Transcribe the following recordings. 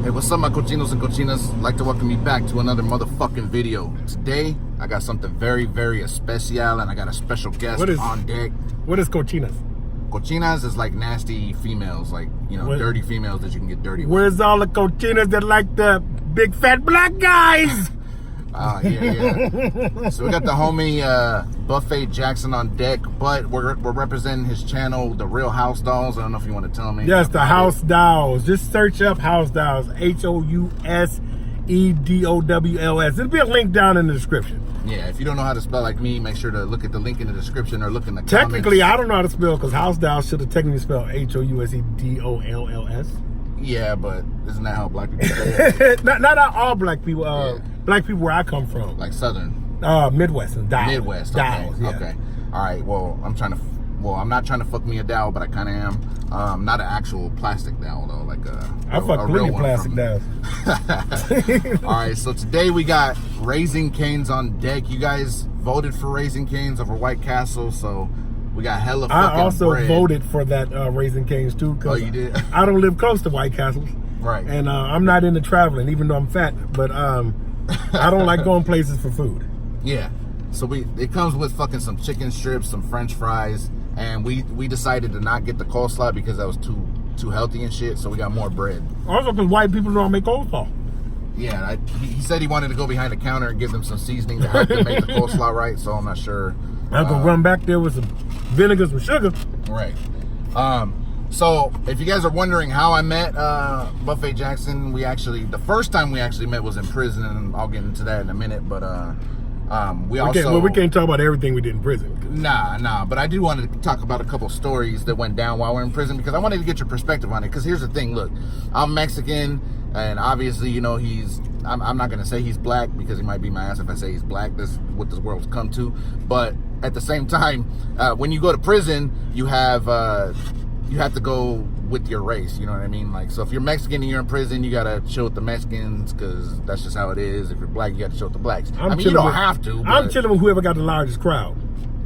Hey, what's up, my cochinos and cochinas? I'd like to welcome you back to another motherfucking video. Today, I got something very, very especial, and I got a special guest on deck. What is cochinas? Cochinas is like nasty females, like, you know, dirty females that you can get dirty with. Where's all the cochinas that like the big fat black guys? Yeah. So we got the homie Buffet Jackson on deck, but we're representing his channel, the Real Housedowls. I don't know if you want to tell me. Yes, the Housedowls. Just search up Housedowls. Housedowls. There'll be a link down in the description. Yeah, if you don't know how to spell like me, make sure to look at the link in the description or look in the Technically, comments. I don't know how to spell because Housedowls should have technically spelled Housedolls. Yeah, but isn't that how black people say it? not all black people. Black people where I come from. Like Southern? Midwest. Midwest, okay. Yeah. Okay. All right, well, I'm not trying to fuck me a dowel, but I kind of am. Not an actual plastic dowel, though. Like I fuck plenty of plastic dowels. All right, so today we got Raising Cane's on deck. You guys voted for Raising Cane's over White Castle, so we got hella fucking I also bread. voted for that Raising Cane's too. Oh, you did? I don't live close to White Castles. Right. And I'm not into traveling, even though I'm fat. But I don't like going places for food. Yeah. So it comes with fucking some chicken strips, some French fries, and we decided to not get the coleslaw because that was too healthy and shit. So we got more bread. Also, because white people don't make coleslaw. Yeah, he said he wanted to go behind the counter and give them some seasoning to help them make the coleslaw right. So I'm not sure. I'm gonna run back there with some vinegar, some sugar. Right. So if you guys are wondering how I met Buffet Jackson, the first time we actually met was in prison, and I'll get into that in a minute. But we can't talk about everything we did in prison. Nah. But I do want to talk about a couple stories that went down while we're in prison because I wanted to get your perspective on it. Because here's the thing: look, I'm Mexican, and obviously, you know, I'm not gonna say he's black because he might be my ass if I say he's black. This is what this world's come to. But at the same time, when you go to prison, you have to go with your race, you know what I mean? Like, so if you're Mexican and you're in prison, you gotta chill with the Mexicans because that's just how it is. If you're black, you gotta chill with the blacks. You don't have to. But I'm chilling with whoever got the largest crowd.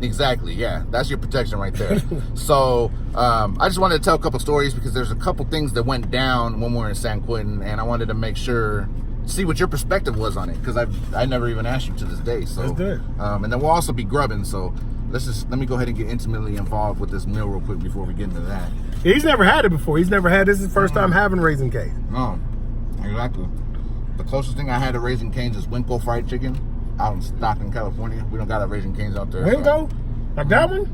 Exactly, yeah. That's your protection right there. So, I just wanted to tell a couple stories because there's a couple things that went down when we were in San Quentin, and I wanted to make sure, see what your perspective was on it because I never even asked you to this day. So, that's good. And then we'll also be grubbing, so let me go ahead and get intimately involved with this meal real quick before we get into that. He's never had it before. This is his first time having Raising Cane's. No, exactly. The closest thing I had to Raising Cane's is Winco fried chicken out in Stockton, California. We don't got a Raising Cane's out there. Winco? Like that one?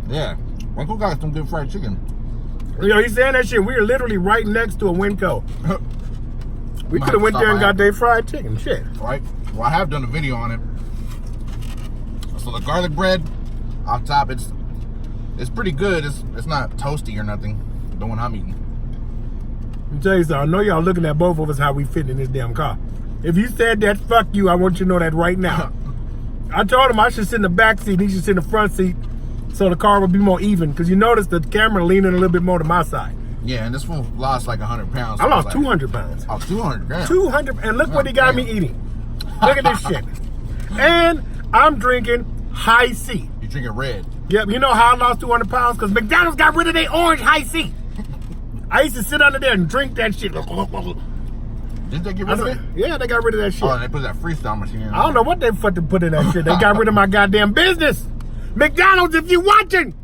Yeah. Winco got some good fried chicken. You know, he's saying that shit. We are literally right next to a Winco. We could have went there and got their fried chicken. Shit. Right. Well, I have done a video on it. So the garlic bread on top, it's pretty good. It's not toasty or nothing. The one I'm eating. Let me tell you something. I know y'all looking at both of us how we fit in this damn car. If you said that, fuck you. I want you to know that right now. I told him I should sit in the back seat and he should sit in the front seat so the car would be more even. Because you notice the camera leaning a little bit more to my side. Yeah, and this fool lost like 100 pounds. I lost 200 pounds. Oh, 200 grams. 200, and look what he got me eating. Look at this shit. And I'm drinking High C. You drinking red. Yep, you know how I lost 200 pounds? Because McDonald's got rid of their orange High C. I used to sit under there and drink that shit. Didn't they get rid of it? Yeah, they got rid of that shit. Oh, they put that freestyle machine in. I don't know what they fucking put in that shit. They got rid of my goddamn business. McDonald's, if you watching,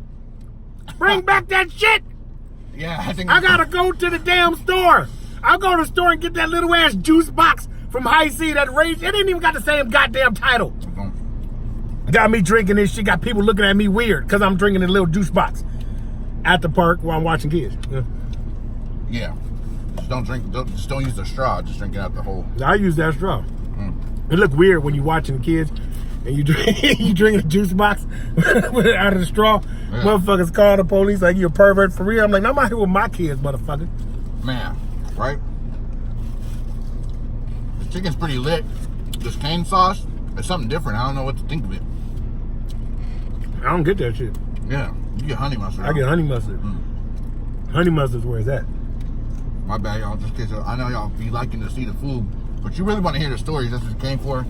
bring back that shit. Yeah, I gotta go to the damn store. I'll go to the store and get that little ass juice box from High C that raised. It ain't even got the same goddamn title. Got me drinking this shit. Got people looking at me weird because I'm drinking a little juice box at the park while I'm watching kids. Yeah. Just don't use the straw. Just drink it out the whole. I use that straw. It look weird when you're watching the kids and you drinking a juice box out of the straw. Yeah. Motherfuckers call the police like you a pervert for real. I'm like, I'm out here with my kids, motherfucker. Man, right? The chicken's pretty lit. This cane sauce is something different. I don't know what to think of it. I don't get that shit. Yeah, you get honey mustard. I get honey mustard. Honey mustard's where it's at. My bad, y'all. Just in case I know y'all be liking to see the food, but you really want to hear the stories. That's what you came for.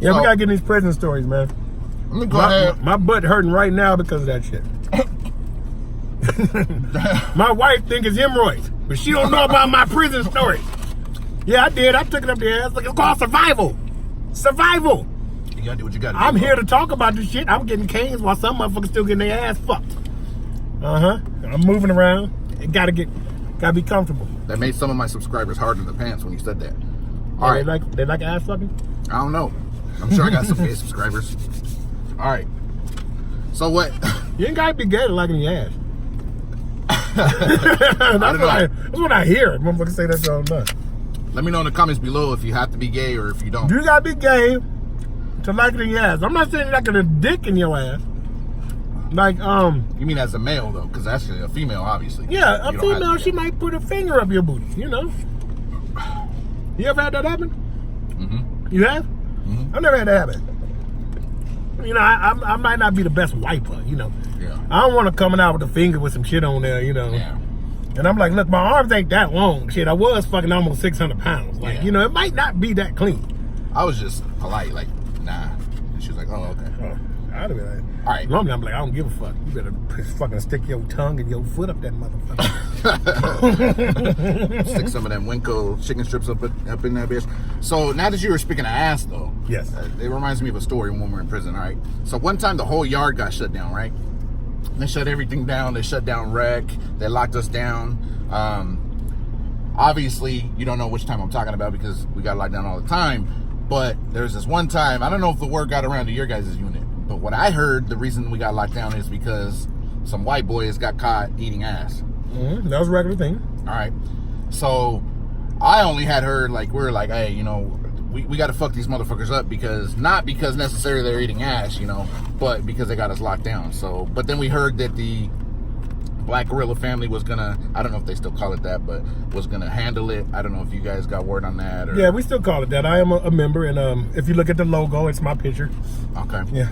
Yeah, so, we gotta get in these prison stories, man. Let me go ahead. My butt hurting right now because of that shit. My wife think it's hemorrhoids, but she don't know about my prison story. Yeah, I did. I took it up the ass. Like, it's called survival. Survival. You gotta do what you gotta do. I'm here to talk about this shit. I'm getting canes while some motherfuckers still getting their ass fucked. I'm moving around. It gotta be comfortable. That made some of my subscribers hard in the pants when you said that. All right. They like ass fucking? I don't know. I'm sure I got some gay subscribers. All right. So what? You ain't gotta be gay to liking your ass. That's what I hear. Motherfuckers say that all the time. Let me know in the comments below if you have to be gay or if you don't. You gotta be gay to like it in your ass. I'm not saying you're not gonna dick in your ass. Like, You mean as a male though? Because actually a female, obviously. Yeah, a female, she might put a finger up your booty, you know? You ever had that happen? Mm-hmm. You have? Mm-hmm. I've never had that happen. You know, I might not be the best wiper, you know? Yeah. I don't want to come out with a finger with some shit on there, you know? Yeah. And I'm like, look, my arms ain't that long. Shit, I was fucking almost 600 pounds. Like, you know, it might not be that clean. I was just polite, like, nah. And she was like, oh, okay. Oh, I'd be like, all right. Normally I'm like, I don't give a fuck. You better fucking stick your tongue and your foot up that motherfucker. Stick some of them Winco chicken strips up in that bitch. So now that you were speaking of ass, though. Yes. It reminds me of a story when we were in prison, all right? So one time the whole yard got shut down, right? They shut everything down. They shut down rec. They locked us down. Obviously, you don't know which time I'm talking about because we got locked down all the time. But there's this one time, I don't know if the word got around to your guys' unit, but what I heard, the reason we got locked down is because some white boys got caught eating ass. Mm-hmm. That was a regular thing. All right. So I only had heard, like, we were like, hey, you know, we got to fuck these motherfuckers up because, not because necessarily they're eating ass, you know, but because they got us locked down. So, but then we heard that the Black Gorilla family was gonna, I don't know if they still call it that, but was gonna handle it. I don't know if you guys got word on that. Or... Yeah, we still call it that. I am a member, and if you look at the logo, it's my picture. Okay. Yeah.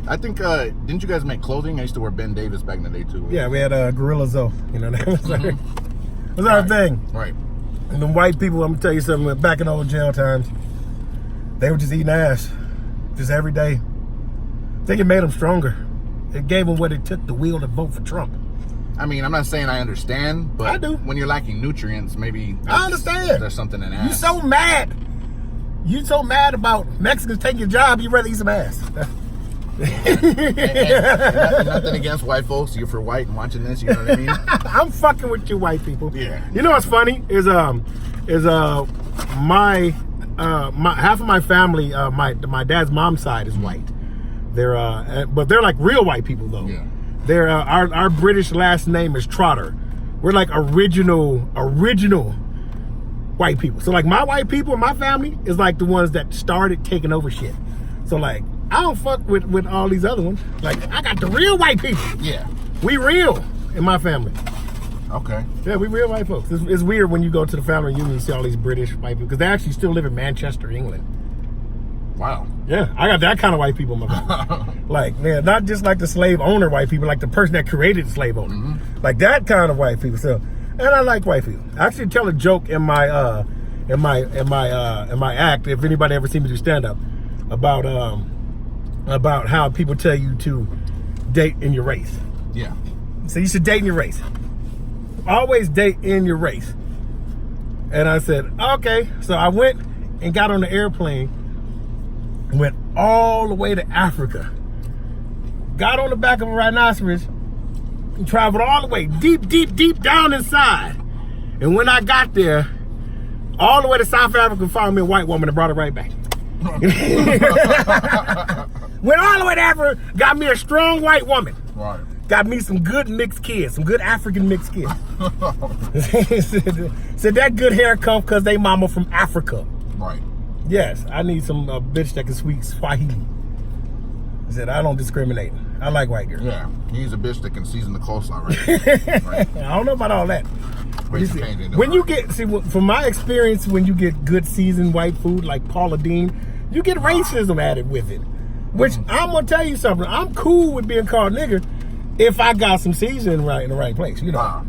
I think, didn't you guys make clothing? I used to wear Ben Davis back in the day, too. Yeah, we had Gorilla Zoe. You know, that was our thing. Right. And the white people, I'm going to tell you something, back in old jail times, they were just eating ass. Just every day. I think it made them stronger. It gave them what it took to will to vote for Trump. I mean, I'm not saying I understand, but I do. When you're lacking nutrients, maybe I understand. There's something in ass. You so mad. You so mad about Mexicans taking your job, you'd rather eat some ass. and nothing against white folks. You're for white and watching this, you know what I mean? I'm fucking with you white people. Yeah. You know what's funny is my half of my family, my dad's mom's side is white. They're but they're like real white people though. Yeah. They're our British last name is Trotter. We're like original white people. So like my white people in my family is like the ones that started taking over shit. So like I don't fuck with all these other ones. Like I got the real white people. Yeah. We real in my family. Okay. Yeah, we real white folks. It's weird when you go to the family reunion and see all these British white people because they actually still live in Manchester, England. Wow. Yeah, I got that kind of white people in my family. Like, man, not just like the slave owner white people, like the person that created the slave owner. Mm-hmm. Like that kind of white people. So, and I like white people. I actually tell a joke in my act, if anybody ever seen me do stand up, about how people tell you to date in your race. Yeah. So you should date in your race. Always date in your race. And I said, okay. So I went and got on the airplane, went all the way to Africa, got on the back of a rhinoceros, and traveled all the way deep down inside. And when I got there, all the way to South Africa, found me a white woman and brought her right back. Went all the way to Africa, got me a strong white woman. Right. Got me some good mixed kids, some good African mixed kids. Said that good hair come because they mama from Africa. Right. Yes, I need some bitch that can speak Swahili. I said, I don't discriminate. I like white girls. Yeah, he's a bitch that can season the coleslaw, right? I don't know about all that. When you get, see, from my experience, when you get good seasoned white food like Paula Deen, you get racism added with it. Which, I'm going to tell you something. I'm cool with being called nigger if I got some seasoning right in the right place, you know.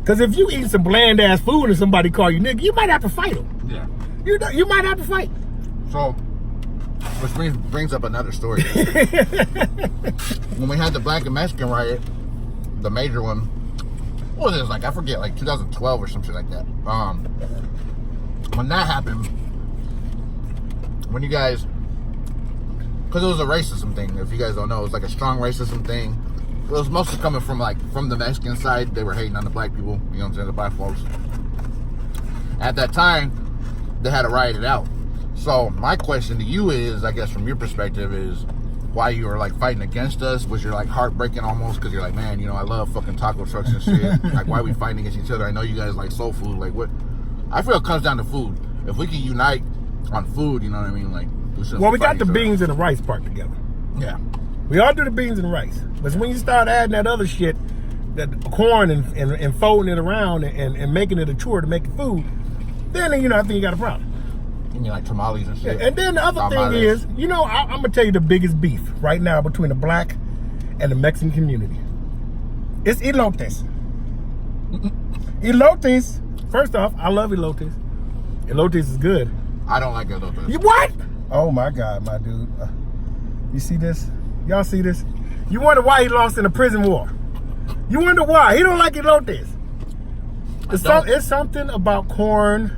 Because if you eat some bland-ass food and somebody call you nigger, you might have to fight them. Yeah. You might have to fight. So, which brings up another story. When we had the Black and Mexican riot, the major one, what was it? Like, I forget, like 2012 or something like that. My when that happened, when you guys, because it was a racism thing. If you guys don't know, it was like a strong racism thing. It was mostly coming from the Mexican side. They were hating on the black people. You know what I'm saying? The black folks. At that time, they had to riot it out. So my question to you is, I guess from your perspective, is why you were like fighting against us? Was your like heartbreaking almost? Because you're like, man, you know, I love fucking taco trucks and shit. Like, why are we fighting against each other? I know you guys like soul food. Like, what? I feel it comes down to food. If we can unite on food, you know what I mean? Like, we got the beans and the rice part together. Yeah. We all do the beans and the rice. But when you start adding that other shit, that corn and folding it around and making it a chore to make food, then, you know, I think you got a problem. You mean like tamales and shit? And then the other thing is, you know, I'm going to tell you the biggest beef right now between the black and the Mexican community. It's elotes. Elotes. First off, I love elotes. Elotes is good. I don't like elotes. You what? Oh my God, my dude. You see this? Y'all see this? You wonder why he lost in the prison war. You wonder why. He don't like elotes. It's something about corn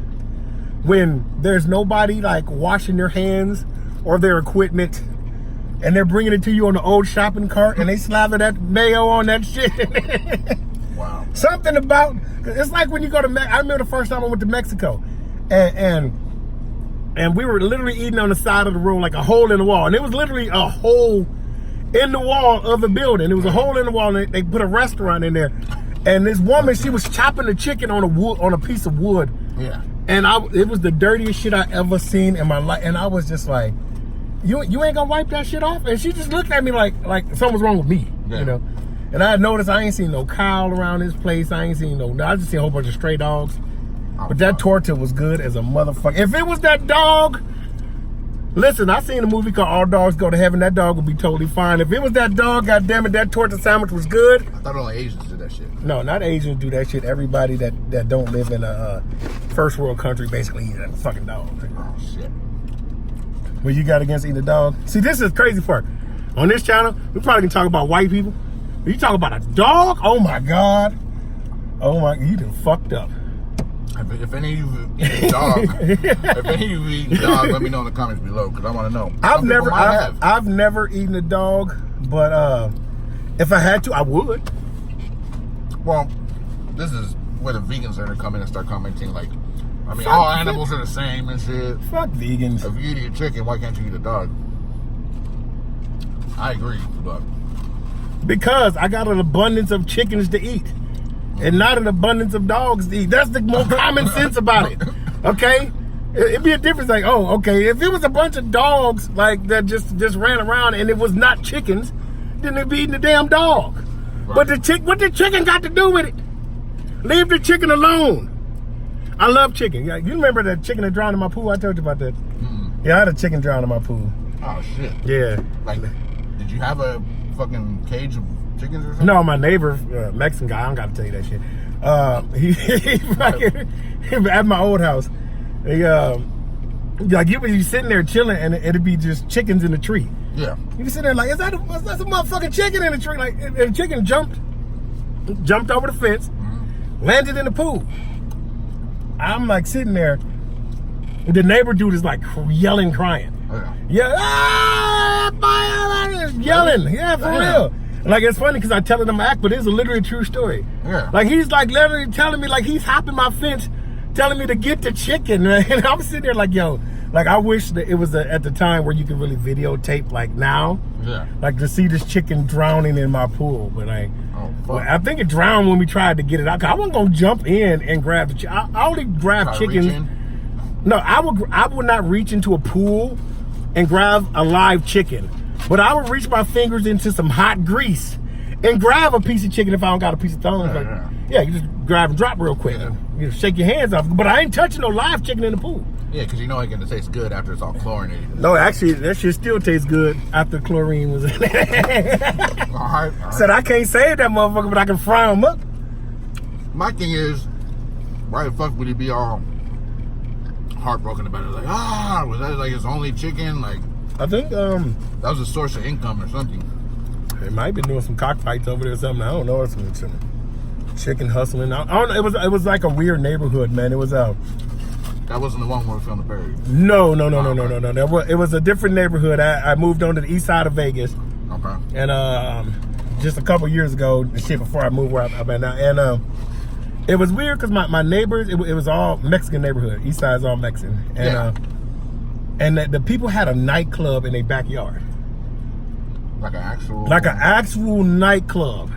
when there's nobody like washing their hands or their equipment, and they're bringing it to you on the old shopping cart and they slather that mayo on that shit. Wow. Something about, it's like when you go to, I remember the first time I went to Mexico and we were literally eating on the side of the road, like a hole in the wall. And it was literally a hole in the wall of the building. It was a hole in the wall and they put a restaurant in there. And this woman, she was chopping the chicken on a piece of wood. Yeah. And it was the dirtiest shit I ever seen in my life. And I was just like, you ain't gonna wipe that shit off? And she just looked at me like something's wrong with me, you know? And I noticed I ain't seen no cow around this place. I just seen a whole bunch of stray dogs. But that torta was good as a motherfucker. If it was that dog, listen, I seen a movie called All Dogs Go to Heaven. That dog would be totally fine. If it was that dog, goddammit, that torta sandwich was good. I thought only Asians did that shit. No, not Asians do that shit. Everybody that don't live in a first world country basically eats that fucking dog. Oh, shit. What you got against eating a dog? See, this is the crazy part. On this channel, we probably can talk about white people. You talk about a dog? Oh my God. Oh my, you done fucked up. If any of you eat dog, let me know in the comments below because I want to know. I've never eaten a dog, but if I had to, I would. Well, this is where the vegans are gonna come in and start commenting like, I mean, all animals are the same and shit. Fuck vegans. If you eat a chicken, why can't you eat a dog? I agree, but because I got an abundance of chickens to eat. And not an abundance of dogs to eat. That's the more common sense about it. Okay? It'd be a difference like, oh, okay, if it was a bunch of dogs like that just ran around and it was not chickens, then they'd be eating the damn dog. Right. But what the chicken got to do with it? Leave the chicken alone. I love chicken. You remember that chicken that drowned in my pool? I told you about that. Mm-hmm. Yeah, I had a chicken drown in my pool. Oh shit. Yeah. Like, did you have a fucking cage of chickens or something? No, my neighbor, Mexican guy, I don't gotta tell you that shit. He at my old house, like you be sitting there chilling and it'd be just chickens in the tree. Yeah. You be sitting there like, that's a motherfucking chicken in the tree. Like, and the chicken jumped over the fence, landed in the pool. I'm like sitting there. The neighbor dude is like yelling, crying. Yelling. Yeah, for real. Like, it's funny because I tell them act, but it's a literally true story. Yeah. Like, he's like literally telling me, like, he's hopping my fence, telling me to get the chicken. Right? And I'm sitting there like, yo, like, I wish that it was at the time where you could really videotape, like, now. Yeah. Like, to see this chicken drowning in my pool. But I think it drowned when we tried to get it out. Cause I wasn't going to jump in and grab the chicken. I only grab chickens. No, I would not reach into a pool and grab a live chicken. But I would reach my fingers into some hot grease and grab a piece of chicken if I don't got a piece of thong. Yeah, you just grab and drop real quick. Yeah. You know, shake your hands off. But I ain't touching no live chicken in the pool. Yeah, because you know it's going to taste good after it's all chlorinated. No, actually, that shit still tastes good after chlorine was in it. All right. Said I can't save that motherfucker, but I can fry them up. My thing is, why the fuck would he be all heartbroken about it? Like, was that like his only chicken? Like, I think that was a source of income or something. They might be doing some cockfights over there or something. I don't know. Some chicken hustling. I don't know. It was like a weird neighborhood, man. It was That wasn't the one where we filmed the Perry. No. It was a different neighborhood. I moved on to the east side of Vegas. Okay. And just a couple years ago, the shit before I moved where I'm at now. And it was weird because my neighbors, it was all Mexican neighborhood. East side's all Mexican. And and the people had a nightclub in their backyard. Like an actual nightclub.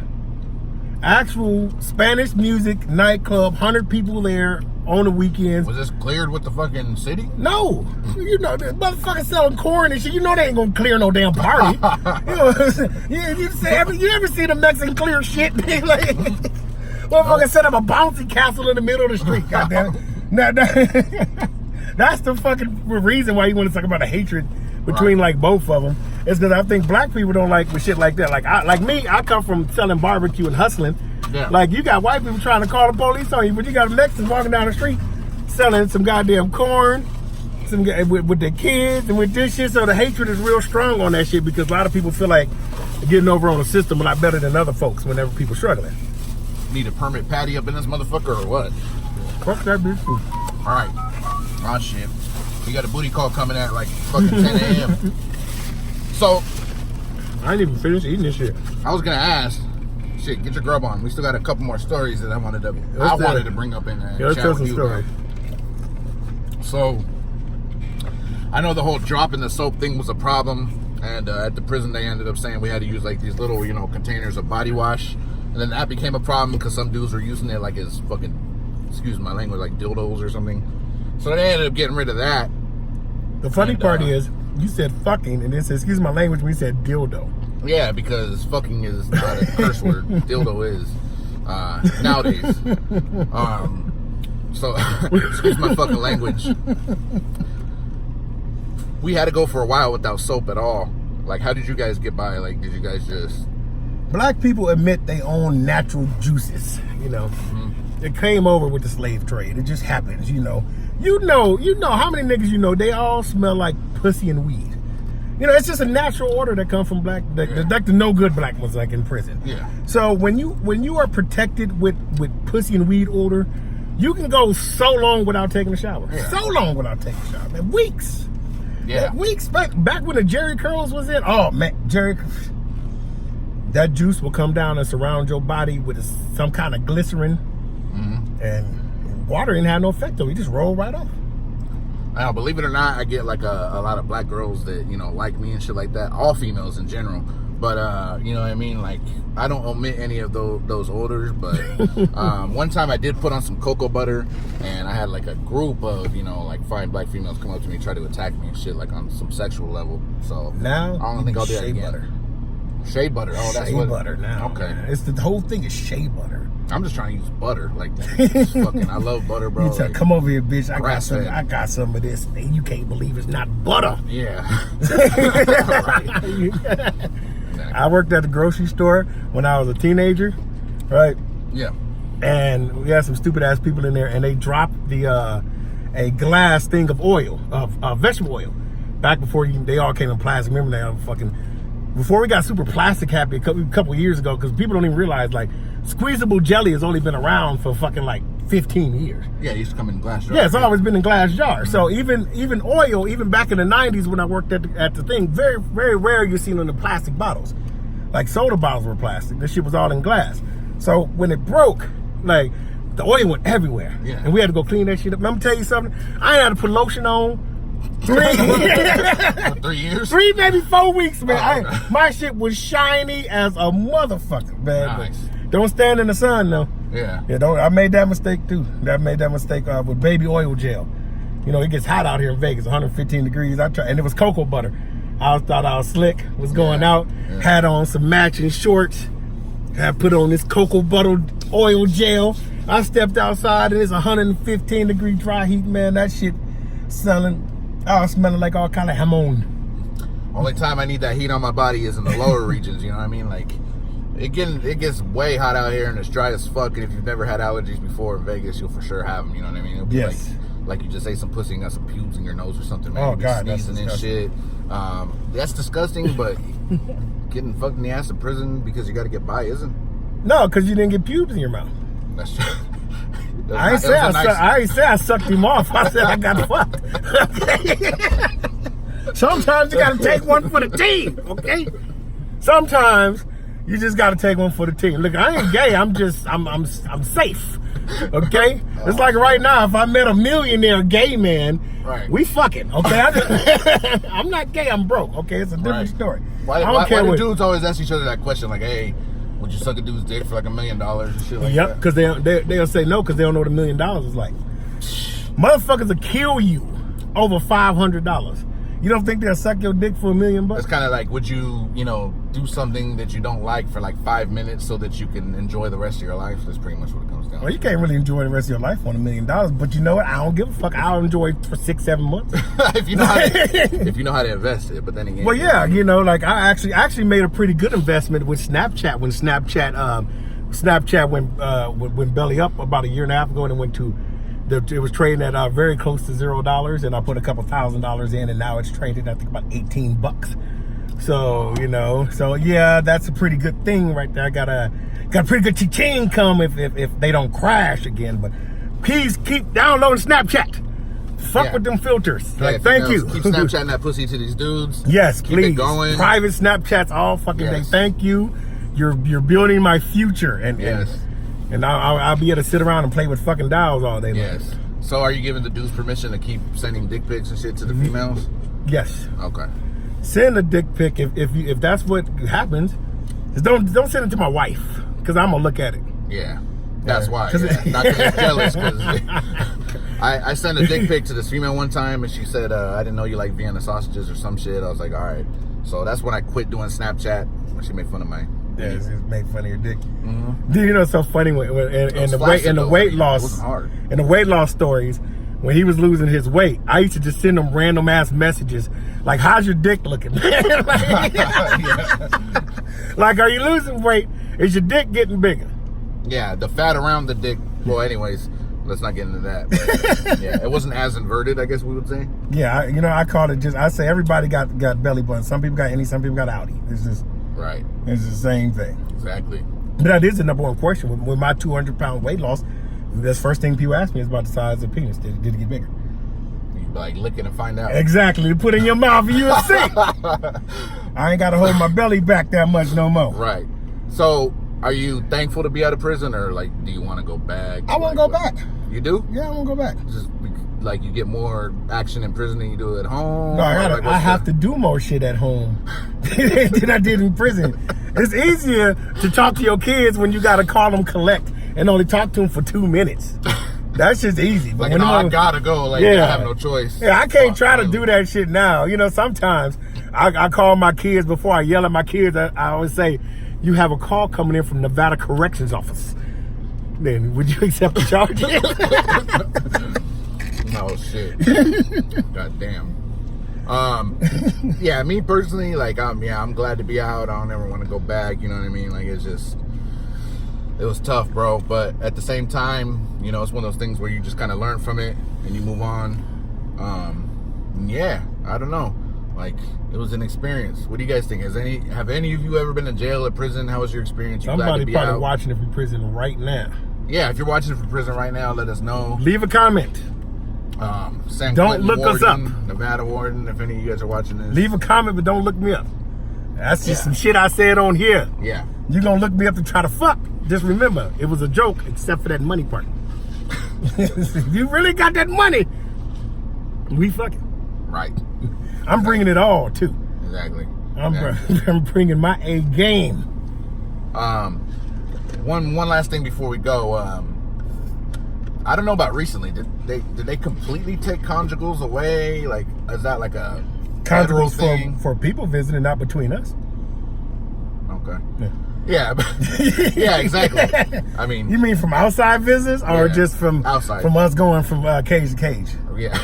Actual Spanish music nightclub, 100 people there on the weekends. Was this cleared with the fucking city? No. You know, the motherfuckers selling corn and shit. You know they ain't gonna clear no damn party. You know, you ever see the Mexican clear shit? Like, motherfucker set up a bouncy castle in the middle of the street. Goddamn it. That's the fucking reason why you want to talk about a hatred between like both of them. It's because I think black people don't like shit like that. Like me, I come from selling barbecue and hustling. Yeah. Like you got white people trying to call the police on you, but you got Mexicans walking down the street selling some goddamn corn, with their kids and with this shit. So the hatred is real strong on that shit because a lot of people feel like getting over on the system a lot better than other folks whenever people struggling. Need a permit patty up in this motherfucker or what? Fuck that bitch too. All right. Oh shit. You got a booty call coming at like fucking 10 a.m. So I ain't even finished eating this shit. I was gonna ask, shit, get your grub on. We still got a couple more stories that I wanted to bring up in there. Let's tell some stories. So I know the whole dropping the soap thing was a problem, and at the prison they ended up saying we had to use like these little, containers of body wash, and then that became a problem because some dudes were using it like as fucking, excuse my language, like dildos or something. So they ended up getting rid of that. The funny part is, you said fucking, and then said, excuse my language, when you said dildo. Yeah, because fucking is not a curse word. Dildo is nowadays. So, excuse my fucking language. We had to go for a while without soap at all. Like, how did you guys get by? Like, did you guys just... Black people admit they own natural juices, It came over with the slave trade. It just happens, You know how many niggas they all smell like pussy and weed. It's just a natural order that comes from black, like the no good black ones, like in prison. Yeah. So when you are protected with pussy and weed odor, you can go so long without taking a shower. Yeah. So long without taking a shower, man. Weeks. Yeah. Man, weeks back when the Jerry curls was in. Oh man, Jerry. That juice will come down and surround your body with some kind of glycerin, and water ain't had no effect though. You just roll right off. Now, believe it or not, I get like a lot of black girls that like me and shit like that. All females in general, but you know what I mean. Like I don't omit any of those odors. But one time I did put on some cocoa butter, and I had like a group of like 5 black females come up to me and try to attack me and shit like on some sexual level. So now I don't think I'll do that again. Butter. Shea butter. Oh, that's shea butter now. Okay, man. It's the whole thing is shea butter. I'm just trying to use butter. Like fucking, I love butter, bro. You tell, come over here, bitch. I got fed. some of this, and you can't believe it's not butter. Yeah. I worked at the grocery store when I was a teenager, right? Yeah. And we had some stupid ass people in there, and they dropped a glass thing of oil, of vegetable oil, back before they all came in plastic. Remember that before we got super plastic happy a couple years ago, because people don't even realize like squeezable jelly has only been around for fucking like 15 years. Yeah, it used to come in glass jars. Yeah, it's always been in glass jars. So even oil, even back in the 90s when I worked at the thing, very, very rare you see it in the plastic bottles. Like soda bottles were plastic. This shit was all in glass. So when it broke, like the oil went everywhere. Yeah. And we had to go clean that shit up. Let me tell you something. I had to put lotion on. 3 years? 3, maybe 4 weeks, man. Okay. My shit was shiny as a motherfucker, man. Nice. Don't stand in the sun, though. Yeah. I made that mistake, too. I made that mistake with baby oil gel. It gets hot out here in Vegas, 115 degrees. And it was cocoa butter. I thought I was slick, was going out, had on some matching shorts, had put on this cocoa butter oil gel. I stepped outside, and it's 115 degree dry heat, man. That shit I was smelling like all kind of hamon. Only time I need that heat on my body is in the lower regions, you know what I mean? Like, it gets way hot out here and it's dry as fuck, and if you've never had allergies before in Vegas, you'll for sure have them, you know what I mean? It'll be like you just ate some pussy and got some pubes in your nose or something, man. Oh, God, that's sneezing and shit. That's disgusting, but getting fucked in the ass in prison because you got to get by isn't? No, because you didn't get pubes in your mouth. That's true. I ain't say I sucked him off. I said I got fucked. Okay? Sometimes you gotta take one for the team, okay? Sometimes you just gotta take one for the team. Look, I ain't gay. I'm safe. Okay? It's like right now, if I met a millionaire gay man, right, we fucking, okay? I'm not gay, I'm broke, okay? It's a different story. Why do dudes always ask each other that question? Like, hey, would you suck a dude's dick for like $1 million and shit like that? Yep, because they'll say no because they don't know what $1 million is like. Motherfuckers will kill you over $500. You don't think they'll suck your dick for $1 million? It's kind of like, would you, do something that you don't like for like 5 minutes so that you can enjoy the rest of your life? That's pretty much what it comes down to. Well, you can't really enjoy the rest of your life on $1 million, but you know what? I don't give a fuck. I'll enjoy it for 6-7 months. if you know how to invest it, but then again. Well, yeah, like I actually made a pretty good investment with Snapchat when Snapchat went belly up about 1.5 years ago, and it went to. It was trading at very close to $0, and I put a couple $1,000s in, and now it's traded I think about $18. So so yeah, that's a pretty good thing right there. I got a pretty good cha-ching come if they don't crash again. But please keep downloading Snapchat. Fuck with them filters. Like, thank you. Keep Snapchatting that pussy to these dudes. Yes, keep please. It going. Private Snapchats all fucking day. Thank you. You're building my future, and I'll be able to sit around and play with fucking dolls all day long. Yes. So are you giving the dudes permission to keep sending dick pics and shit to the females? Yes. Okay. Send a dick pic if that's what happens. Just don't send it to my wife because I'm gonna look at it. Yeah. That's why. Yeah. Not because I'm jealous. Cause I sent a dick pic to this female one time and she said, I didn't know you like Vienna sausages or some shit. I was like, all right. So that's when I quit doing Snapchat when she made fun of my. Yeah, just make fun of your dick. Mm-hmm. Dude, it's so funny when the weight loss stories. When he was losing his weight, I used to just send him random ass messages like, "How's your dick looking?" like, are you losing weight? Is your dick getting bigger? Yeah, the fat around the dick. Well, anyways, let's not get into that. But, yeah, it wasn't as inverted, I guess we would say. Yeah, I call it I say everybody got belly button. Some people got innie, some people got outie. It's just. Right. It's the same thing. Exactly. But that is the number one question. With my 200-pound weight loss, the first thing people ask me is about the size of the penis. Did it get bigger? You like lick it and find out. Exactly. You put it in your mouth and you'll see. I ain't got to hold my belly back that much no more. Right. So, are you thankful to be out of prison, or like, do you want to go back? I want to go back. You do? Yeah, I want to go back. Just like you get more action in prison than you do at home? No, I have to do more shit at home than I did in prison. It's easier to talk to your kids when you got to call them collect and only talk to them for 2 minutes. That's just easy. But like, I gotta go. Like, I have no choice. Yeah, I can't try to do that shit now. Sometimes I call my kids before I yell at my kids. I always say, you have a call coming in from Nevada Corrections Office. Then would you accept the charges? Oh shit. God damn. Yeah, me personally, like, I'm glad to be out. I don't ever want to go back, you know what I mean? Like, it was tough, bro. But at the same time, it's one of those things where you just kind of learn from it and you move on. Yeah, I don't know. Like, it was an experience. What do you guys think? Have any of you ever been in jail or prison? How was your experience? Somebody probably watching it from prison right now. Yeah, if you're watching it from prison right now, let us know. Leave a comment. Don't look us up. Nevada Warden, if any of you guys are watching this. Leave a comment, but don't look me up. That's just some shit I said on here. Yeah. You gonna look me up to try to fuck. Just remember, it was a joke, except for that money part. If you really got that money, we fucking. Right. I'm bringing it all, too. Exactly. I'm bringing my A game. One last thing before we go. I don't know about recently. Did they completely take conjugals away? Like, is that like a conjugals for people visiting, not between us? Okay. Yeah. Yeah, exactly. I mean, you mean from outside visitors, or just from outside? From us going from cage to cage? Yeah,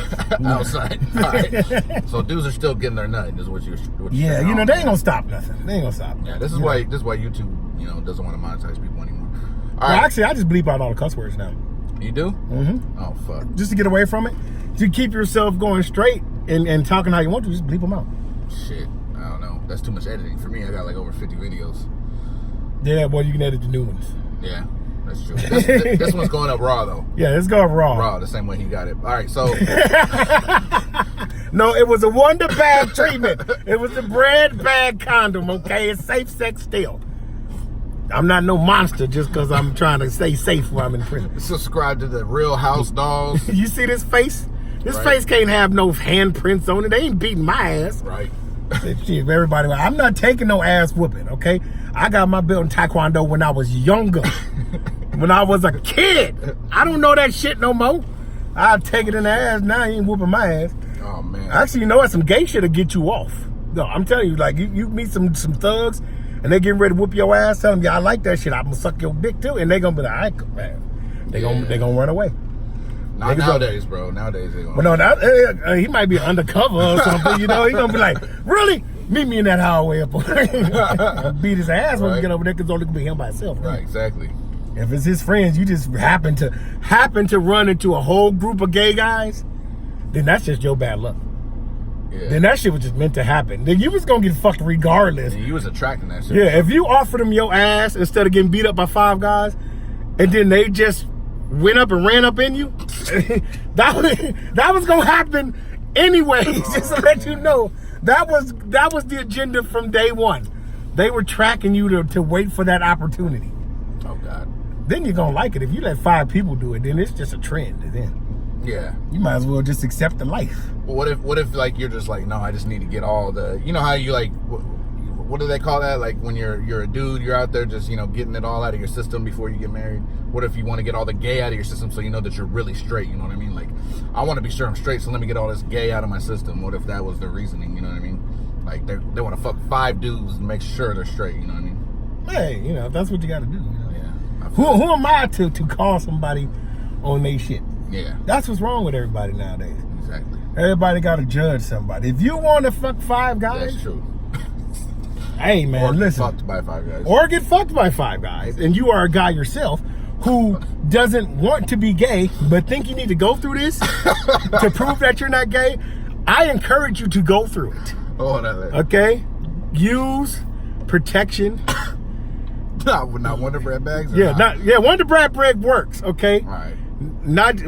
outside. All right. So dudes are still getting their nut. Is what you're yeah, saying. They ain't gonna stop nothing. They ain't gonna stop. Yeah, this is why YouTube, doesn't want to monetize people anymore. All right. Actually, I just bleep out all the cuss words now. You do? Mm-hmm. Oh, fuck. Just to get away from it. To keep yourself going straight and talking how you want to, just bleep them out. Shit. I don't know. That's too much editing for me. I got like over 50 videos. Yeah, well, you can edit the new ones. Yeah. That's true. This one's going up raw though. Yeah, it's going raw. Raw, the same way he got it. All right, so. No, it was a wonder bag treatment. It was a bread bag condom, okay? It's safe sex still. I'm not no monster just because I'm trying to stay safe while I'm in prison. Subscribe to the Real Housedowls. You see this face? This face can't have no handprints on it. They ain't beating my ass. Right. Shit, everybody, I'm not taking no ass whooping, okay? I got my belt in Taekwondo when I was younger. When I was a kid. I don't know that shit no more. I'll take it in the ass. Now he ain't whooping my ass. Oh, man. Actually, you know what? Some gay shit'll get you off. No, I'm telling you, like, you meet some thugs and they getting ready to whoop your ass, tell them, yeah, I like that shit. I'm gonna suck your dick too. And they gonna be like, all right, man. They gonna run away. Not nowadays, bro. Nowadays they gonna. But no, he might be undercover or something. You know, he gonna be like, really? Meet me in that hallway up. Beat his ass when we get over there because it's only gonna be him by himself. Right, exactly. If it's his friends, you just happen to run into a whole group of gay guys, then that's just your bad luck. Yeah. Then that shit was just meant to happen. Then you was gonna get fucked regardless. And you was attracting that shit. Yeah, if you offered them your ass instead of getting beat up by 5 guys, and then they just went up and ran up in you, that was gonna happen anyway. Just to let you know, that was the agenda from day one. They were tracking you to wait for that opportunity. Oh God. Then you're gonna like it. If you let 5 people do it, then it's just a trend. Then yeah, you might as well just accept the life. Well, what if like you're just like, no, I just need to get all the, you know how you like, what do they call that? Like when you're a dude, you're out there just, you know, getting it all out of your system before you get married. What if you want to get all the gay out of your system so you know that you're really straight? You know what I mean? Like, I want to be sure I'm straight, so let me get all this gay out of my system. What if that was the reasoning? You know what I mean? Like they want to fuck 5 dudes and make sure they're straight. You know what I mean? Hey, you know, that's what you got to do. You know? Yeah. Who am I to call somebody on their shit? Yeah. That's what's wrong with everybody nowadays. Exactly. Everybody got to judge somebody. If you want to fuck 5 guys, that's true. Hey man, or listen. Fucked by 5 guys. Or get fucked by 5 guys, and you are a guy yourself who doesn't want to be gay, but think you need to go through this to prove that you're not gay. I encourage you to go through it. Oh, no. Okay? Use protection. Not Wonder Bread bags. Wonder Bread works. Okay. All right.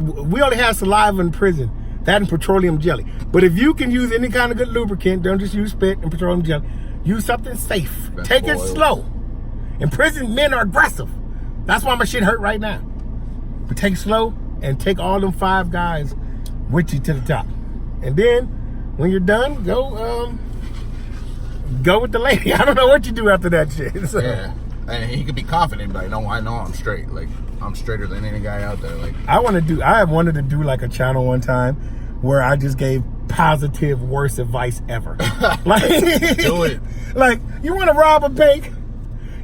We only have saliva in prison, that and petroleum jelly. But if you can use any kind of good lubricant, don't just use spit and petroleum jelly. Use something safe. Take it slow. In prison, men are aggressive. That's why my shit hurt right now. But take it slow and take all them 5 guys with you to the top. And then when you're done, go with the lady. I don't know what you do after that shit. So. Yeah. And he could be confident, like, no, I know I'm straight. Like, I'm straighter than any guy out there. Like, I wanted to do like a channel one time where I just gave positive worst advice ever. Like, do it. Like, you want to rob a bank?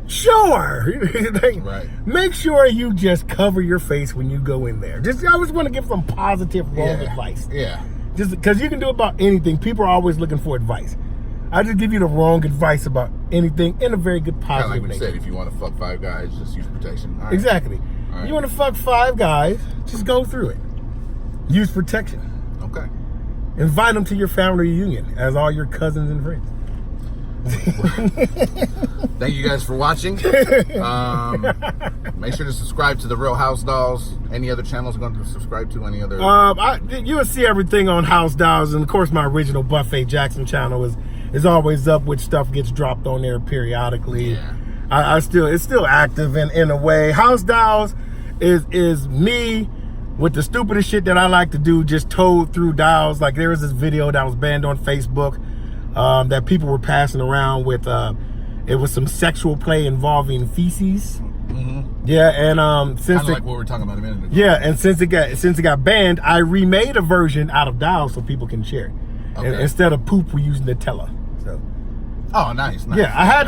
Sure. Like, right. Make sure you just cover your face when you go in there. I always want to give some positive wrong advice. Yeah. Just because you can do about anything. People are always looking for advice. I just give you the wrong advice about anything in a very good positive like we nature. said, if you want to fuck 5 guys, just use protection. All right. Exactly. All right. You want to fuck 5 guys, just go through it. Use protection. Okay. Invite them to your family reunion as all your cousins and friends. Thank you guys for watching. Make sure to subscribe to the Real Housedowls. Any other channels you're going to subscribe to? Any other? You will see everything on Housedowls, and of course my original Buffet Jackson channel is always up, which stuff gets dropped on there periodically. Yeah. It's still active in a way. Housedowls is me with the stupidest shit that I like to do, just told through dials. Like there was this video that was banned on Facebook that people were passing around with. It was some sexual play involving feces. Mm-hmm. Yeah, and since like what we were talking about a minute ago. Yeah, and since it got banned, I remade a version out of dials so people can share it. Okay. And instead of poop, we're using Nutella. So. Oh, nice. Yeah, I had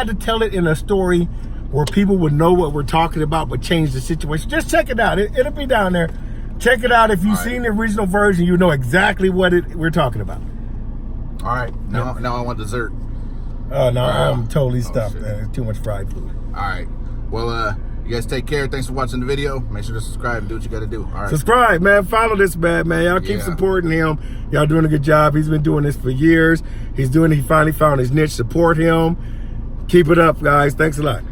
to tell it in a story where people would know what we're talking about, but change the situation. Just check it out. It'll be down there. Check it out. If you've seen the original version, you know exactly what we're talking about. All right. Now I want dessert. Oh, no, I'm totally stuffed. There's too much fried food. All right. Well, you guys take care. Thanks for watching the video. Make sure to subscribe and do what you got to do. All right. Subscribe, man. Follow this man. Y'all keep supporting him. Y'all doing a good job. He's been doing this for years. He finally found his niche. Support him. Keep it up, guys. Thanks a lot.